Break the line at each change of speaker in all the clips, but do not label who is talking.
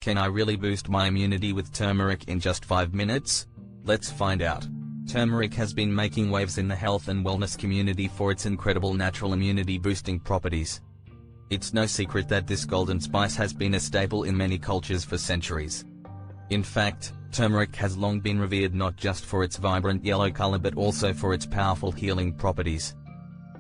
Can I really boost my immunity with turmeric in just 5 minutes? Let's find out. Turmeric has been making waves in the health and wellness community for its incredible natural immunity-boosting properties. It's no secret that this golden spice has been a staple in many cultures for centuries. In fact, turmeric has long been revered not just for its vibrant yellow color but also for its powerful healing properties.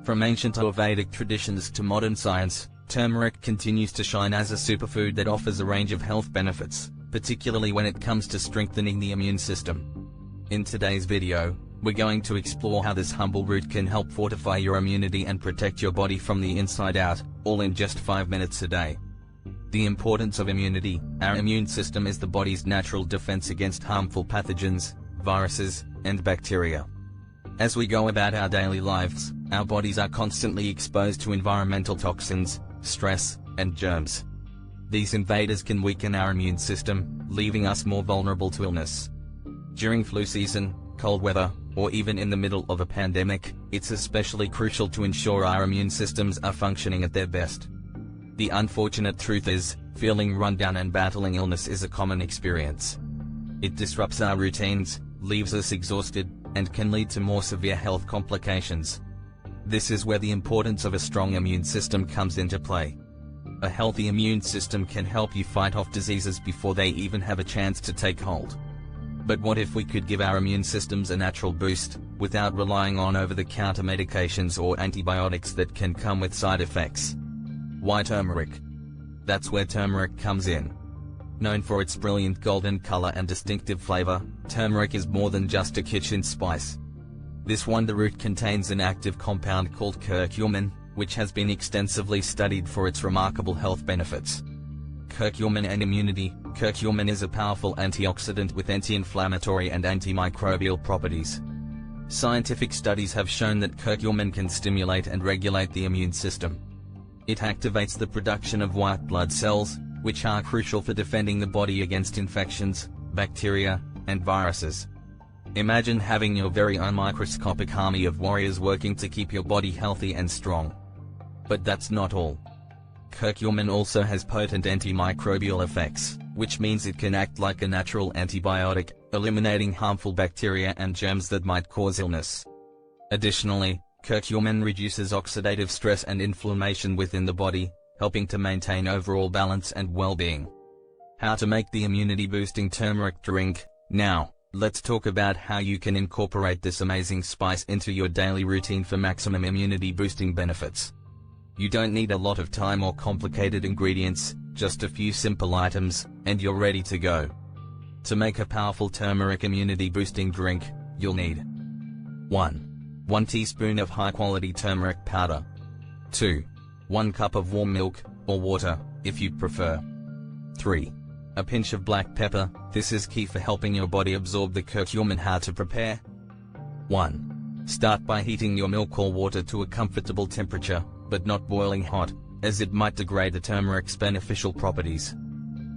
From ancient Ayurvedic traditions to modern science, turmeric continues to shine as a superfood that offers a range of health benefits, particularly when it comes to strengthening the immune system. In today's video, we're going to explore how this humble root can help fortify your immunity and protect your body from the inside out, all in just 5 minutes a day. The importance of immunity. Our immune system is the body's natural defense against harmful pathogens, viruses, and bacteria. As we go about our daily lives, our bodies are constantly exposed to environmental toxins, stress, and germs. These invaders can weaken our immune system, leaving us more vulnerable to illness. During flu season, cold weather, or even in the middle of a pandemic, it's especially crucial to ensure our immune systems are functioning at their best. The unfortunate truth is, feeling run down and battling illness is a common experience. It disrupts our routines, leaves us exhausted, and can lead to more severe health complications. This is where the importance of a strong immune system comes into play. A healthy immune system can help you fight off diseases before they even have a chance to take hold. But what if we could give our immune systems a natural boost, without relying on over-the-counter medications or antibiotics that can come with side effects? Why turmeric? That's where turmeric comes in. Known for its brilliant golden color and distinctive flavor, turmeric is more than just a kitchen spice. This wonder root contains an active compound called curcumin, which has been extensively studied for its remarkable health benefits. Curcumin and immunity. Curcumin is a powerful antioxidant with anti-inflammatory and antimicrobial properties. Scientific studies have shown that curcumin can stimulate and regulate the immune system. It activates the production of white blood cells, which are crucial for defending the body against infections, bacteria, and viruses. Imagine having your very own microscopic army of warriors working to keep your body healthy and strong. But that's not all. Curcumin also has potent antimicrobial effects, which means it can act like a natural antibiotic, eliminating harmful bacteria and germs that might cause illness. Additionally, curcumin reduces oxidative stress and inflammation within the body, helping to maintain overall balance and well-being. How to make the immunity-boosting turmeric drink? Now, let's talk about how you can incorporate this amazing spice into your daily routine for maximum immunity-boosting benefits. You don't need a lot of time or complicated ingredients, just a few simple items, and you're ready to go. To make a powerful turmeric immunity-boosting drink, you'll need 1 teaspoon of high-quality turmeric powder. 2. 1 cup of warm milk, or water, if you prefer. 3. A pinch of black pepper. This is key for helping your body absorb the curcumin. How to prepare? 1. Start by heating your milk or water to a comfortable temperature, but not boiling hot, as it might degrade the turmeric's beneficial properties.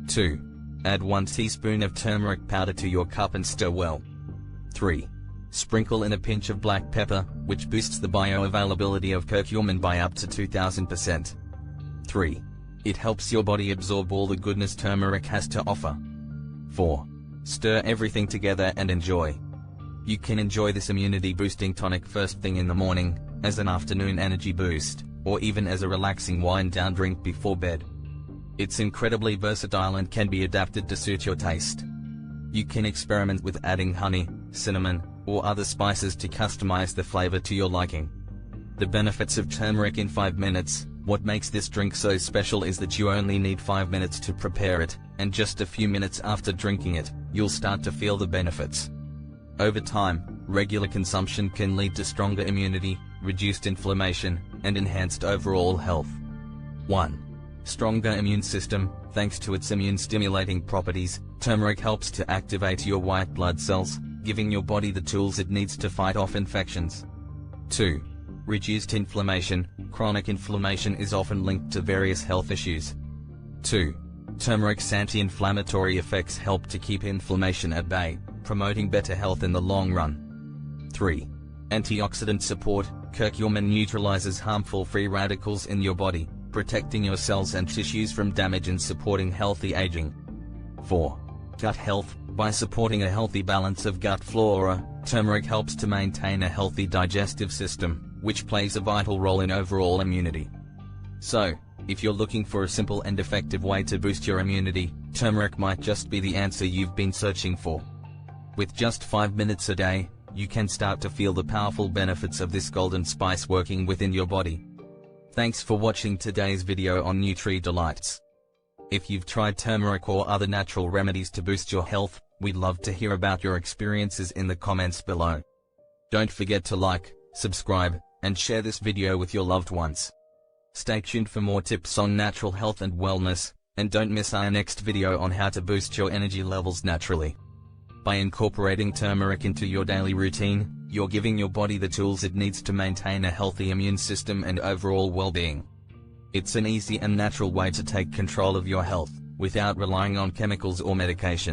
2. Add 1 teaspoon of turmeric powder to your cup and stir well. 3. Sprinkle in a pinch of black pepper, which boosts the bioavailability of curcumin by up to 2000%. 3. It helps your body absorb all the goodness turmeric has to offer. 4. Stir everything together and enjoy. You can enjoy this immunity-boosting tonic first thing in the morning, as an afternoon energy boost, or even as a relaxing wind-down drink before bed. It's incredibly versatile and can be adapted to suit your taste. You can experiment with adding honey, cinnamon, or other spices to customize the flavor to your liking. The benefits of turmeric in 5 minutes. What makes this drink so special is that you only need 5 minutes to prepare it, and just a few minutes after drinking it, you'll start to feel the benefits. Over time, regular consumption can lead to stronger immunity, reduced inflammation, and enhanced overall health. 1. Stronger immune system. Thanks to its immune-stimulating properties, turmeric helps to activate your white blood cells, giving your body the tools it needs to fight off infections. 2. Reduced inflammation. Chronic inflammation is often linked to various health issues. 2. Turmeric's anti-inflammatory effects help to keep inflammation at bay, promoting better health in the long run. 3. Antioxidant support. Curcumin neutralizes harmful free radicals in your body, protecting your cells and tissues from damage and supporting healthy aging. 4. Gut health. By supporting a healthy balance of gut flora, turmeric helps to maintain a healthy digestive system, which plays a vital role in overall immunity. So, if you're looking for a simple and effective way to boost your immunity, turmeric might just be the answer you've been searching for. With just 5 minutes a day, you can start to feel the powerful benefits of this golden spice working within your body. Thanks for watching today's video on Nutri Delights. If you've tried turmeric or other natural remedies to boost your health, we'd love to hear about your experiences in the comments below. Don't forget to like, subscribe, and share this video with your loved ones. Stay tuned for more tips on natural health and wellness, and don't miss our next video on how to boost your energy levels naturally. By incorporating turmeric into your daily routine, you're giving your body the tools it needs to maintain a healthy immune system and overall well-being. It's an easy and natural way to take control of your health, without relying on chemicals or medications.